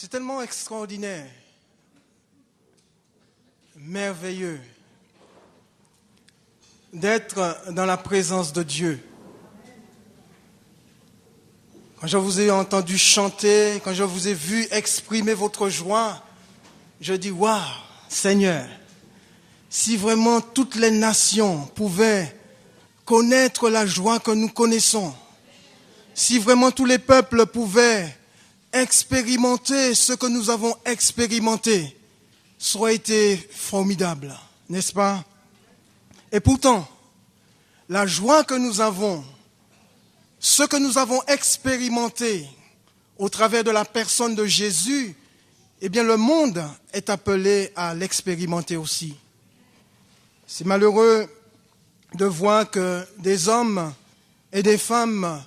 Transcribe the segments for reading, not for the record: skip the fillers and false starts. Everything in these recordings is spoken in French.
C'est tellement extraordinaire, merveilleux d'être dans la présence de Dieu. Quand je vous ai entendu chanter, quand je vous ai vu exprimer votre joie, je dis, waouh, Seigneur, si vraiment toutes les nations pouvaient connaître la joie que nous connaissons, si vraiment tous les peuples pouvaient expérimenter ce que nous avons expérimenté, ça aurait été formidable, n'est-ce pas? Et pourtant, la joie que nous avons, ce que nous avons expérimenté au travers de la personne de Jésus, eh bien le monde est appelé à l'expérimenter aussi. C'est malheureux de voir que des hommes et des femmes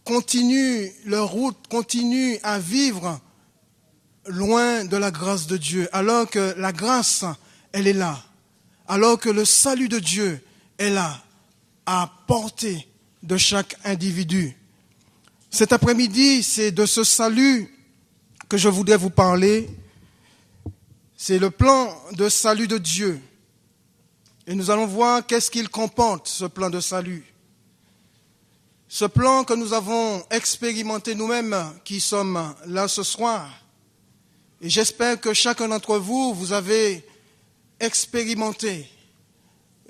continuent leur route, continuent à vivre loin de la grâce de Dieu, alors que la grâce, elle est là, alors que le salut de Dieu est là, à portée de chaque individu. Cet après-midi, c'est de ce salut que je voudrais vous parler. C'est le plan de salut de Dieu. Et nous allons voir qu'est-ce qu'il comporte, ce plan de salut. Ce plan que nous avons expérimenté nous-mêmes qui sommes là ce soir. Et j'espère que chacun d'entre vous, vous avez expérimenté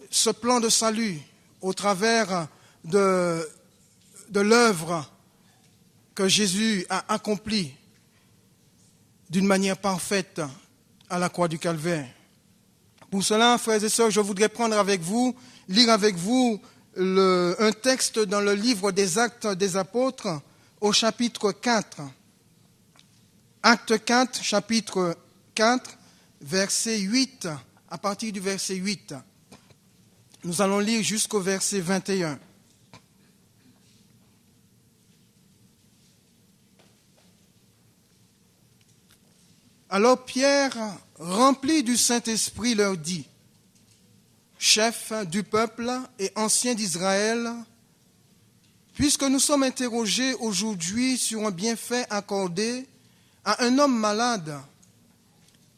ce plan de salut au travers de l'œuvre que Jésus a accomplie d'une manière parfaite à la croix du Calvaire. Pour cela, frères et sœurs, je voudrais lire avec vous un texte dans le livre des Actes des Apôtres au chapitre 4. Acte 4, chapitre 4, verset 8, à partir du verset 8. Nous allons lire jusqu'au verset 21. Alors Pierre, rempli du Saint-Esprit, leur dit, « Chefs du peuple et anciens d'Israël, puisque nous sommes interrogés aujourd'hui sur un bienfait accordé à un homme malade,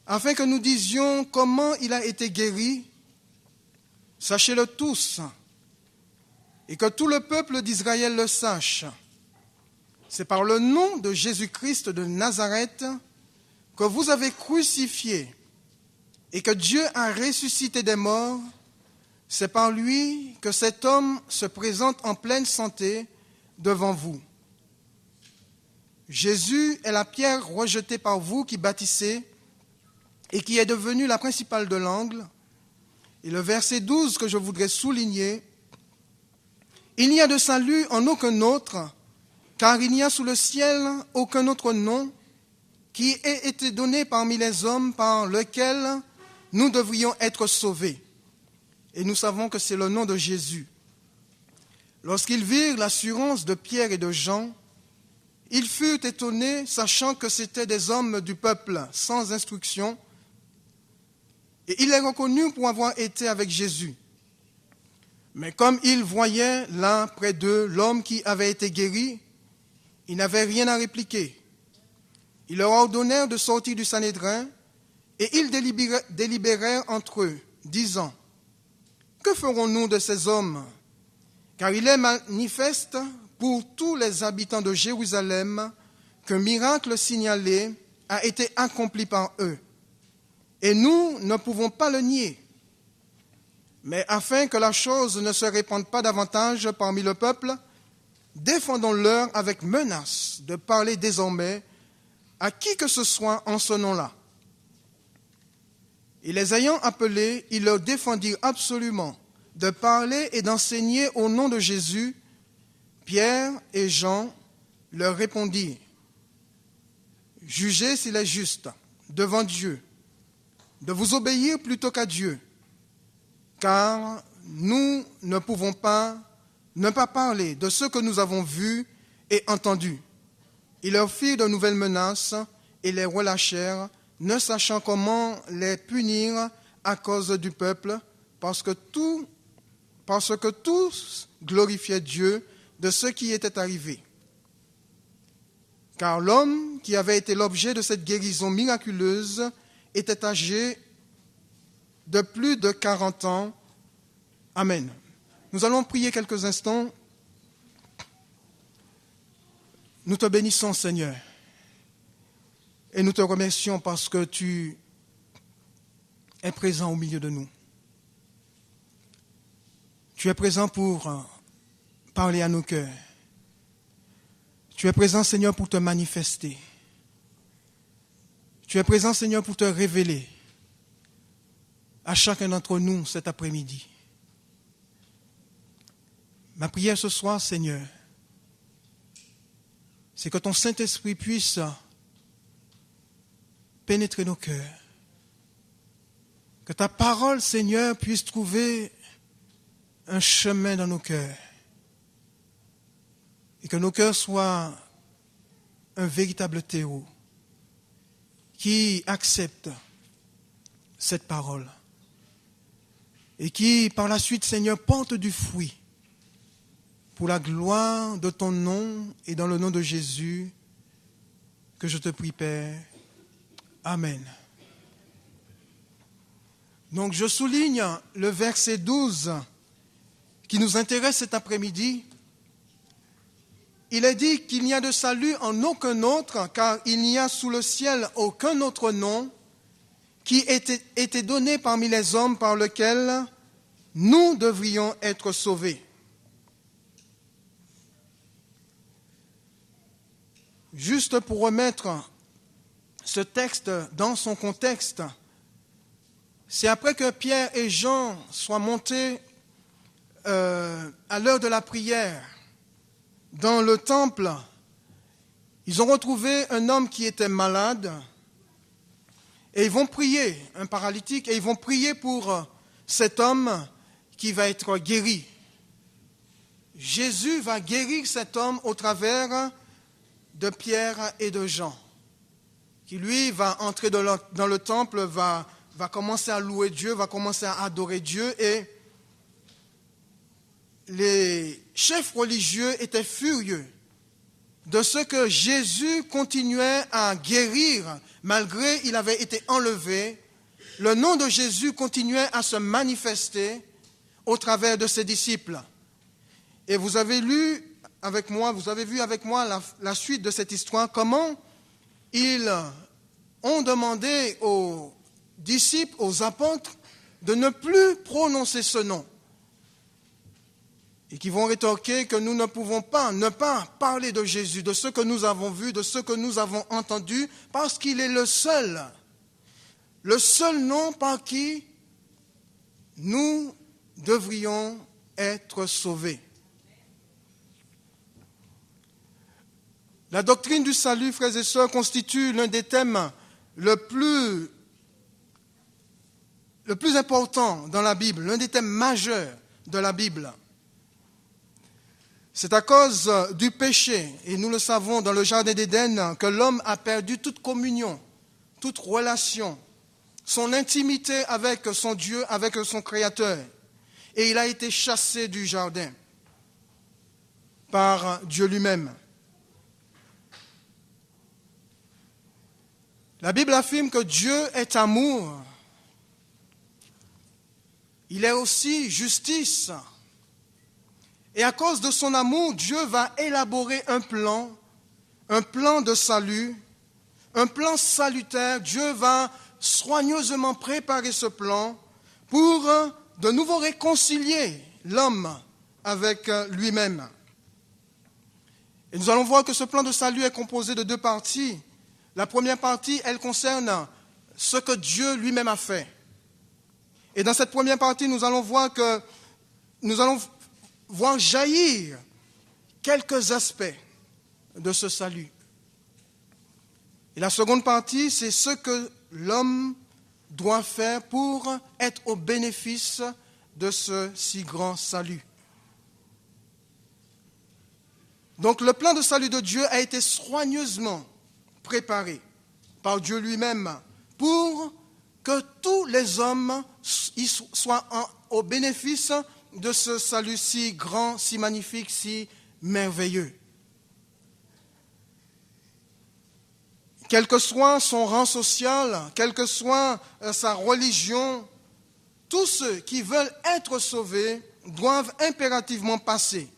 afin que nous disions comment il a été guéri, sachez-le tous, et que tout le peuple d'Israël le sache. C'est par le nom de Jésus-Christ de Nazareth que vous avez crucifié et que Dieu a ressuscité des morts. C'est par lui que cet homme se présente en pleine santé devant vous. Jésus est la pierre rejetée par vous qui bâtissez et qui est devenue la principale de l'angle. Et le verset 12 que je voudrais souligner, « Il n'y a de salut en aucun autre, car il n'y a sous le ciel aucun autre nom qui ait été donné parmi les hommes par lequel nous devrions être sauvés. » Et nous savons que c'est le nom de Jésus. Lorsqu'ils virent l'assurance de Pierre et de Jean, ils furent étonnés, sachant que c'étaient des hommes du peuple sans instruction, et ils les reconnurent pour avoir été avec Jésus. Mais comme ils voyaient là près d'eux l'homme qui avait été guéri, ils n'avaient rien à répliquer. Ils leur ordonnèrent de sortir du Sanhédrin, et ils délibérèrent entre eux, disant, « Que ferons-nous de ces hommes? Car il est manifeste pour tous les habitants de Jérusalem qu'un miracle signalé a été accompli par eux. Et nous ne pouvons pas le nier. Mais afin que la chose ne se répande pas davantage parmi le peuple, défendons-leur avec menace de parler désormais à qui que ce soit en ce nom-là. » Et les ayant appelés, ils leur défendirent absolument de parler et d'enseigner au nom de Jésus. Pierre et Jean leur répondirent, « Jugez s'il est juste devant Dieu de vous obéir plutôt qu'à Dieu, car nous ne pouvons pas ne pas parler de ce que nous avons vu et entendu. » Ils leur firent de nouvelles menaces et les relâchèrent, ne sachant comment les punir à cause du peuple, parce que tous glorifiaient Dieu de ce qui était arrivé. car l'homme qui avait été l'objet de cette guérison miraculeuse était âgé de plus de 40 ans. Amen. Nous allons prier quelques instants. Nous te bénissons, Seigneur, et nous te remercions parce que tu es présent au milieu de nous. Tu es présent pour parler à nos cœurs. Tu es présent, Seigneur, pour te manifester. Tu es présent, Seigneur, pour te révéler à chacun d'entre nous cet après-midi. Ma prière ce soir, Seigneur, c'est que ton Saint-Esprit puisse pénétrer nos cœurs. Que ta parole, Seigneur, puisse trouver un chemin dans nos cœurs. Et que nos cœurs soient un véritable terreau qui accepte cette parole. Et qui, par la suite, Seigneur, porte du fruit pour la gloire de ton nom et dans le nom de Jésus, que je te prie, Père. Amen. Donc, je souligne le verset 12 qui nous intéresse cet après-midi. Il est dit qu'il n'y a de salut en aucun autre, car il n'y a sous le ciel aucun autre nom qui était donné parmi les hommes par lequel nous devrions être sauvés. Juste pour remettre ce texte dans son contexte, c'est après que Pierre et Jean soient montés à l'heure de la prière dans le temple. Ils ont retrouvé un homme qui était malade et ils vont prier, un paralytique, et ils vont prier pour cet homme qui va être guéri. Jésus va guérir cet homme au travers de Pierre et de Jean, qui lui va entrer dans le temple, va commencer à louer Dieu, va commencer à adorer Dieu, et les chefs religieux étaient furieux de ce que Jésus continuait à guérir, malgré qu'il avait été enlevé. Le nom de Jésus continuait à se manifester au travers de ses disciples. Et vous avez vu avec moi la suite de cette histoire, comment ils ont demandé aux disciples, aux apôtres, de ne plus prononcer ce nom. Et qui vont rétorquer que nous ne pouvons pas ne pas parler de Jésus, de ce que nous avons vu, de ce que nous avons entendu, parce qu'il est le seul nom par qui nous devrions être sauvés. La doctrine du salut, frères et sœurs, constitue l'un des thèmes le plus important dans la Bible, l'un des thèmes majeurs de la Bible. C'est à cause du péché, et nous le savons dans le Jardin d'Éden, que l'homme a perdu toute communion, toute relation, son intimité avec son Dieu, avec son Créateur. Et il a été chassé du jardin par Dieu lui-même. La Bible affirme que Dieu est amour. Il est aussi justice. Et à cause de son amour, Dieu va élaborer un plan de salut, un plan salutaire. Dieu va soigneusement préparer ce plan pour de nouveau réconcilier l'homme avec lui-même. Et nous allons voir que ce plan de salut est composé de deux parties. La première partie, elle concerne ce que Dieu lui-même a fait. Et dans cette première partie, nous allons voir jaillir quelques aspects de ce salut. Et la seconde partie, c'est ce que l'homme doit faire pour être au bénéfice de ce si grand salut. Donc le plan de salut de Dieu a été soigneusement préparé par Dieu lui-même pour que tous les hommes soient au bénéfice de ce salut si grand, si magnifique, si merveilleux. quel que soit son rang social, quelle que soit sa religion, tous ceux qui veulent être sauvés doivent impérativement passer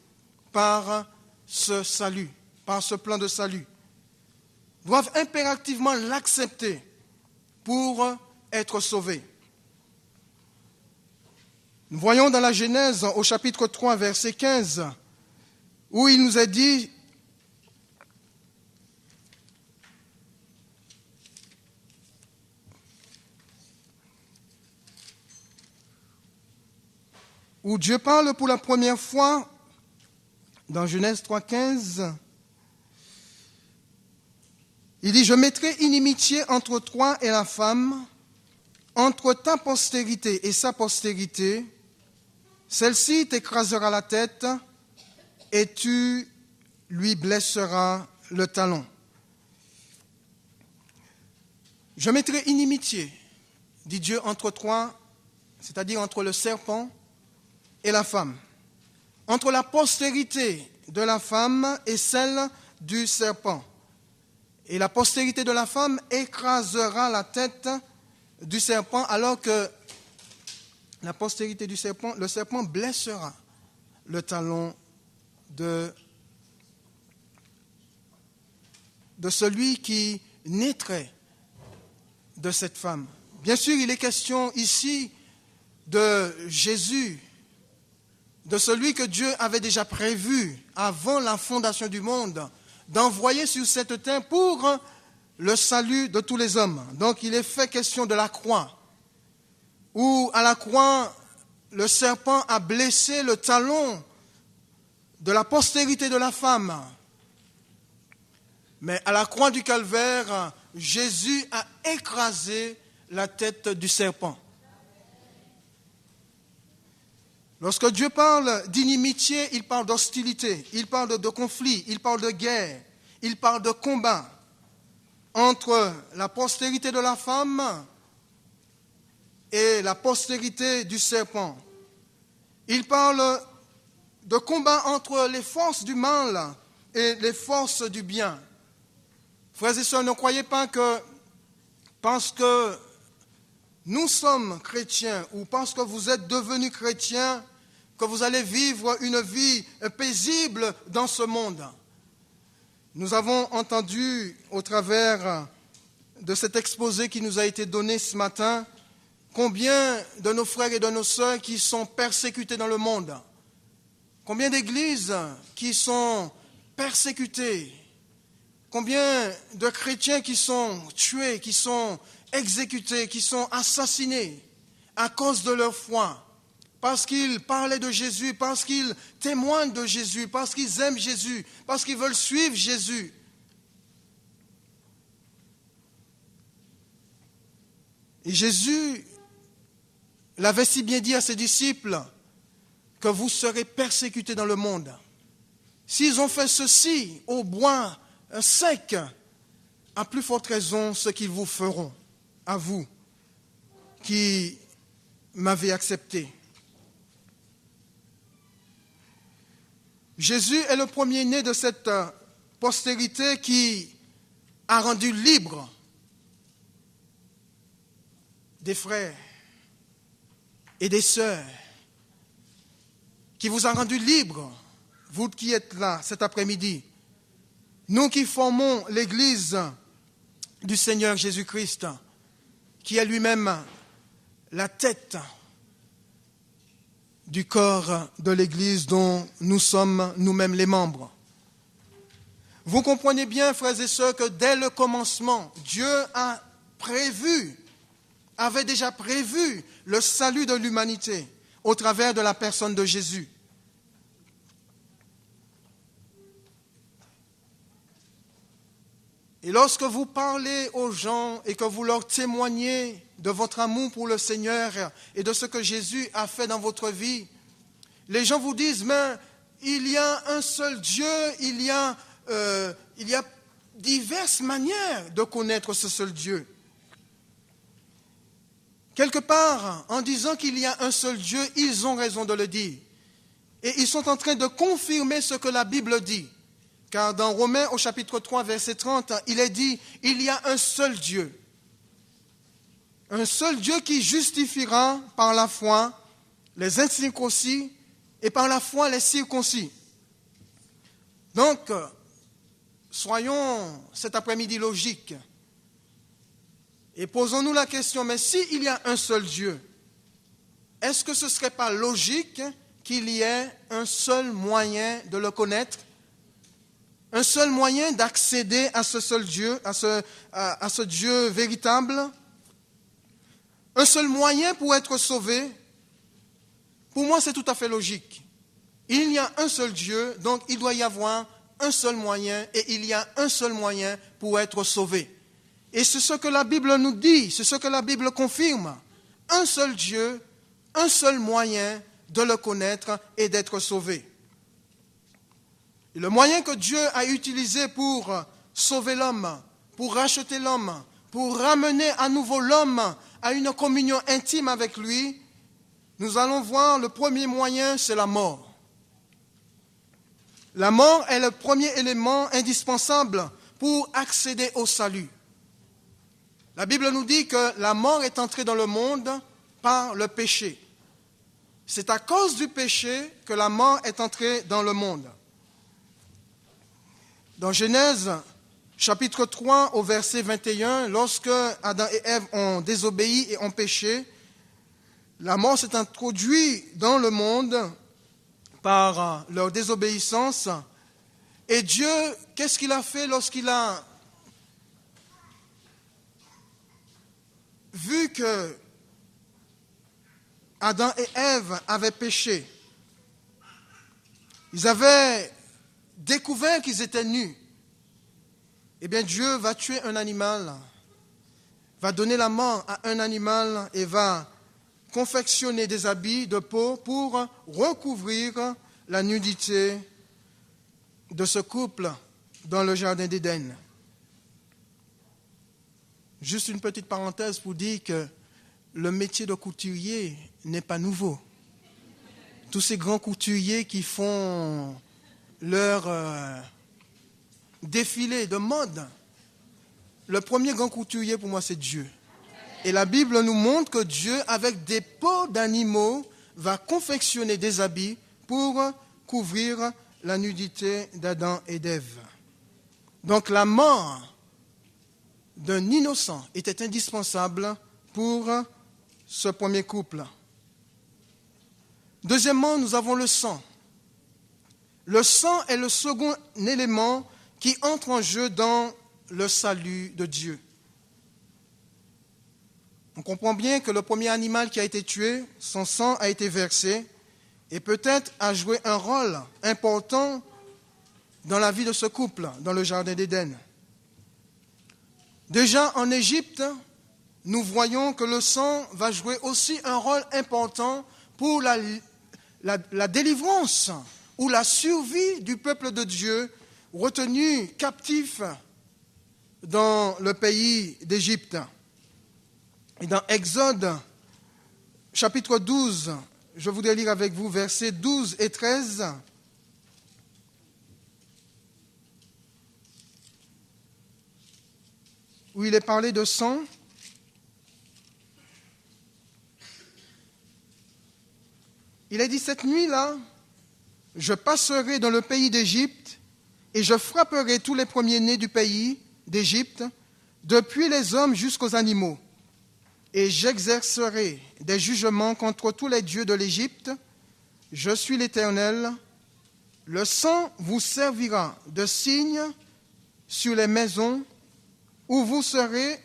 par ce salut, par ce plan de salut, doivent impérativement l'accepter pour être sauvés. Nous voyons dans la Genèse, au chapitre 3, verset 15, où il nous est dit, où Dieu parle pour la première fois, dans Genèse 3, 15, il dit « Je mettrai inimitié entre toi et la femme, entre ta postérité et sa postérité. Celle-ci t'écrasera la tête et tu lui blesseras le talon. » Je mettrai inimitié, dit Dieu, entre toi, c'est-à-dire entre le serpent et la femme, entre la postérité de la femme et celle du serpent. Et la postérité de la femme écrasera la tête du serpent, alors que la postérité du serpent, le serpent blessera le talon de celui qui naîtrait de cette femme. Bien sûr, il est question ici de Jésus, de celui que Dieu avait déjà prévu avant la fondation du monde, d'envoyer sur cette terre pour le salut de tous les hommes. Donc il est fait question de la croix, où à la croix, le serpent a blessé le talon de la postérité de la femme. Mais à la croix du Calvaire, Jésus a écrasé la tête du serpent. Lorsque Dieu parle d'inimitié, il parle d'hostilité, il parle de conflit, il parle de guerre, il parle de combat entre la postérité de la femme et la postérité du serpent. Il parle de combat entre les forces du mal et les forces du bien. Frères et sœurs, ne croyez pas que parce que nous sommes chrétiens ou parce que vous êtes devenus chrétiens, que vous allez vivre une vie paisible dans ce monde. Nous avons entendu au travers de cet exposé qui nous a été donné ce matin, combien de nos frères et de nos sœurs qui sont persécutés dans le monde, combien d'églises qui sont persécutées, combien de chrétiens qui sont tués, qui sont exécutés, qui sont assassinés à cause de leur foi, parce qu'ils parlaient de Jésus, parce qu'ils témoignent de Jésus, parce qu'ils aiment Jésus, parce qu'ils veulent suivre Jésus. Et Jésus l'avait si bien dit à ses disciples que vous serez persécutés dans le monde. S'ils ont fait ceci au bois sec, à plus forte raison ce qu'ils vous feront, à vous qui m'avez accepté. Jésus est le premier-né de cette postérité qui a rendu libre des frères et des sœurs, qui vous a rendu libre, vous qui êtes là cet après-midi, nous qui formons l'Église du Seigneur Jésus-Christ, qui est lui-même la tête du corps de l'Église dont nous sommes nous-mêmes les membres. Vous comprenez bien, frères et sœurs, que dès le commencement, Dieu avait déjà prévu le salut de l'humanité au travers de la personne de Jésus. Et lorsque vous parlez aux gens et que vous leur témoignez de votre amour pour le Seigneur et de ce que Jésus a fait dans votre vie, les gens vous disent, mais il y a un seul Dieu, il y a diverses manières de connaître ce seul Dieu. Quelque part, en disant qu'il y a un seul Dieu, ils ont raison de le dire. Et ils sont en train de confirmer ce que la Bible dit, Car dans Romains au chapitre 3, verset 30, il est dit, il y a un seul Dieu. Un seul Dieu qui justifiera par la foi les incirconcis et par la foi les circoncis. Donc, soyons cet après-midi logiques et posons-nous la question, mais s'il y a un seul Dieu, est-ce que ce ne serait pas logique qu'il y ait un seul moyen de le connaître, un seul moyen d'accéder à ce seul Dieu, à ce Dieu véritable, un seul moyen pour être sauvé? Pour moi, c'est tout à fait logique. Il y a un seul Dieu, donc il doit y avoir un seul moyen, et il y a un seul moyen pour être sauvé. Et c'est ce que la Bible nous dit, c'est ce que la Bible confirme. Un seul Dieu, un seul moyen de le connaître et d'être sauvé. Et le moyen que Dieu a utilisé pour sauver l'homme, pour racheter l'homme, pour ramener à nouveau l'homme à une communion intime avec lui, nous allons voir le premier moyen, c'est la mort. La mort est le premier élément indispensable pour accéder au salut. La Bible nous dit que la mort est entrée dans le monde par le péché. C'est à cause du péché que la mort est entrée dans le monde. Dans Genèse, chapitre 3, au verset 21, lorsque Adam et Ève ont désobéi et ont péché, la mort s'est introduite dans le monde par leur désobéissance. Et Dieu, qu'est-ce qu'il a fait lorsqu'il a vu que Adam et Ève avaient péché? Ils avaient découvert qu'ils étaient nus. Eh bien, Dieu va tuer un animal, va donner la mort à un animal et va confectionner des habits de peau pour recouvrir la nudité de ce couple dans le jardin d'Éden. Juste une petite parenthèse pour dire que le métier de couturier n'est pas nouveau. Tous ces grands couturiers qui font leur défilé de mode, le premier grand couturier pour moi c'est Dieu. Et la Bible nous montre que Dieu, avec des peaux d'animaux, va confectionner des habits pour couvrir la nudité d'Adam et d'Ève. Donc la mort d'un innocent était indispensable pour ce premier couple. Deuxièmement, nous avons le sang. Le sang est le second élément qui entre en jeu dans le salut de Dieu. On comprend bien que le premier animal qui a été tué, son sang a été versé et peut-être a joué un rôle important dans la vie de ce couple, dans le jardin d'Éden. Déjà en Égypte, nous voyons que le sang va jouer aussi un rôle important pour la délivrance ou la survie du peuple de Dieu retenu captif dans le pays d'Égypte. Et dans Exode, chapitre 12, je voudrais lire avec vous versets 12 et 13. Où il est parlé de sang. Il est dit, cette nuit-là, je passerai dans le pays d'Égypte et je frapperai tous les premiers-nés du pays d'Égypte, depuis les hommes jusqu'aux animaux. Et j'exercerai des jugements contre tous les dieux de l'Égypte. Je suis l'Éternel. Le sang vous servira de signe sur les maisons où vous serez.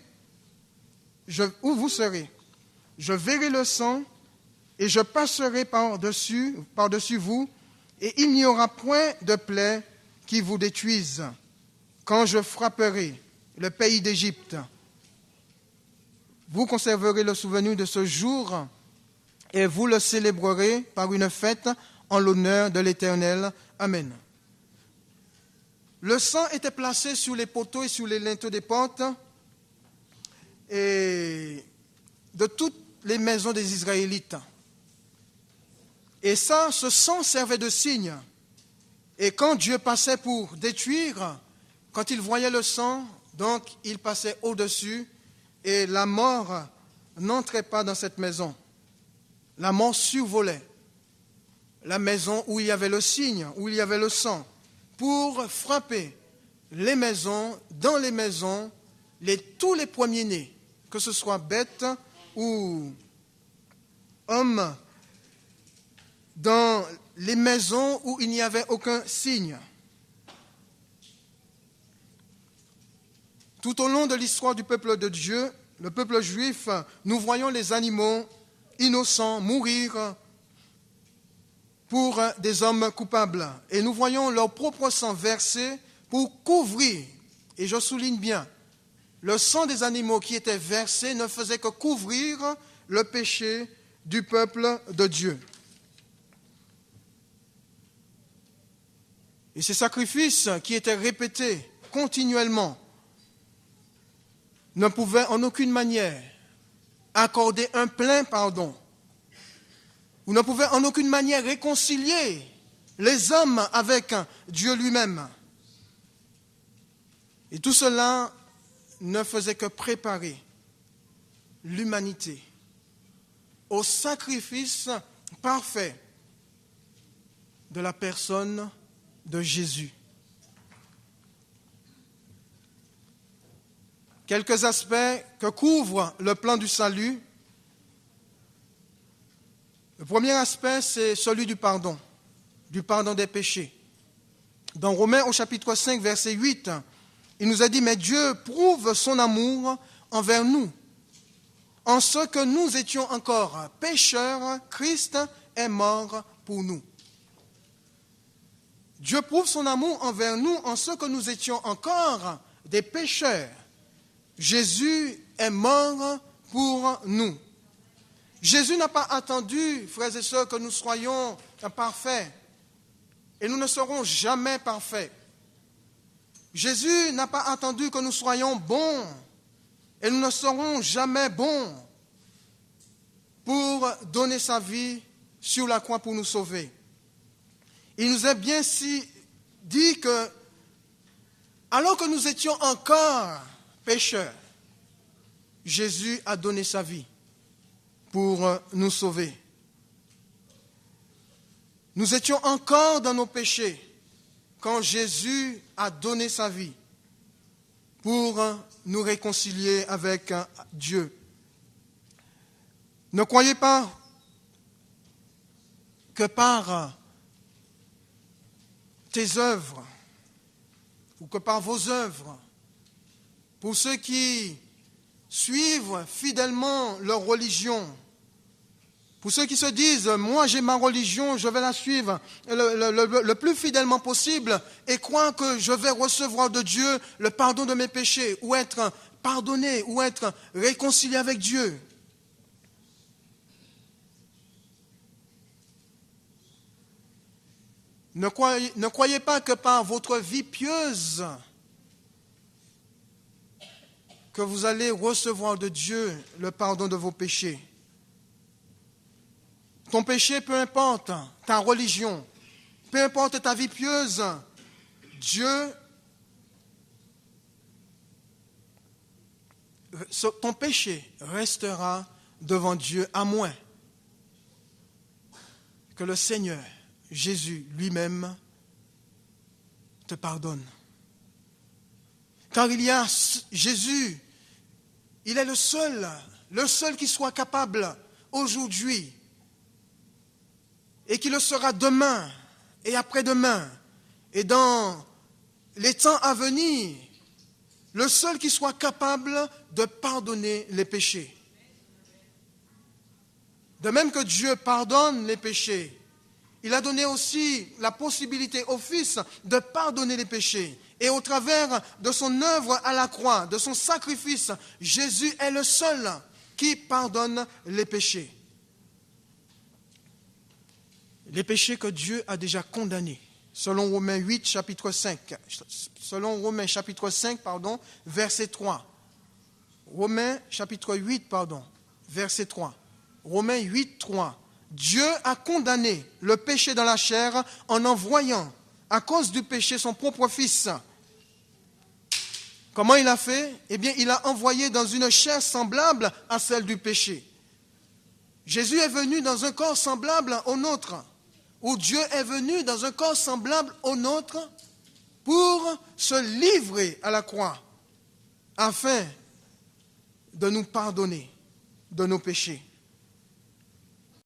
Je verrai le sang et je passerai par-dessus vous, et il n'y aura point de plaie qui vous détruise quand je frapperai le pays d'Égypte. Vous conserverez le souvenir de ce jour et vous le célébrerez par une fête en l'honneur de l'Éternel. Amen. Le sang était placé sur les poteaux et sur les linteaux des portes et de toutes les maisons des Israélites. Et ça, ce sang servait de signe. Et quand Dieu passait pour détruire, quand il voyait le sang, donc il passait au-dessus et la mort n'entrait pas dans cette maison. La mort survolait la maison où il y avait le signe, où il y avait le sang, pour frapper les maisons, dans les maisons, tous les premiers-nés, que ce soit bêtes ou hommes, dans les maisons où il n'y avait aucun signe. Tout au long de l'histoire du peuple de Dieu, le peuple juif, nous voyons les animaux innocents mourir pour des hommes coupables. Et nous voyons leur propre sang versé pour couvrir, et je souligne bien, le sang des animaux qui était versé ne faisait que couvrir le péché du peuple de Dieu. Et ces sacrifices qui étaient répétés continuellement ne pouvaient en aucune manière accorder un plein pardon, ou ne pouvaient en aucune manière réconcilier les hommes avec Dieu lui-même. Et tout cela ne faisait que préparer l'humanité au sacrifice parfait de la personne de Jésus. Quelques aspects que couvre le plan du salut. Le premier aspect, c'est celui du pardon des péchés. Dans Romains au chapitre 5, verset 8, il nous a dit « Mais Dieu prouve son amour envers nous. En ce que nous étions encore pécheurs, Christ est mort pour nous. » Dieu prouve son amour envers nous en ce que nous étions encore des pécheurs. Jésus est mort pour nous. Jésus n'a pas attendu, frères et sœurs, que nous soyons parfaits. Et nous ne serons jamais parfaits. Jésus n'a pas attendu que nous soyons bons. Et nous ne serons jamais bons pour donner sa vie sur la croix pour nous sauver. Il nous est bien dit que, alors que nous étions encore pécheurs, Jésus a donné sa vie pour nous sauver. Nous étions encore dans nos péchés quand Jésus a donné sa vie pour nous réconcilier avec Dieu. Ne croyez pas que par tes œuvres ou que par vos œuvres, pour ceux qui suivent fidèlement leur religion, pour ceux qui se disent « moi j'ai ma religion, je vais la suivre le plus fidèlement possible et croire que je vais recevoir de Dieu le pardon de mes péchés ou être pardonné ou être réconcilié avec Dieu ». Ne croyez pas que par votre vie pieuse, que vous allez recevoir de Dieu le pardon de vos péchés. Ton péché, peu importe ta religion, peu importe ta vie pieuse, ton péché restera devant Dieu à moins que le Seigneur Jésus lui-même te pardonne. Car il y a Jésus, il est le seul qui soit capable aujourd'hui et qui le sera demain et après-demain et dans les temps à venir, le seul qui soit capable de pardonner les péchés. De même que Dieu pardonne les péchés, il a donné aussi la possibilité au Fils de pardonner les péchés. Et au travers de son œuvre à la croix, de son sacrifice, Jésus est le seul qui pardonne les péchés. Les péchés que Dieu a déjà condamnés. Selon Romains 8, chapitre 5. Selon Romains chapitre 5, verset 3. Romains chapitre 8, verset 3. Romains 8, 3. Dieu a condamné le péché dans la chair en envoyant à cause du péché, son propre Fils. Comment il a fait? Eh bien, il a envoyé dans une chair semblable à celle du péché. Jésus est venu dans un corps semblable au nôtre, ou Dieu est venu dans un corps semblable au nôtre pour se livrer à la croix, afin de nous pardonner de nos péchés.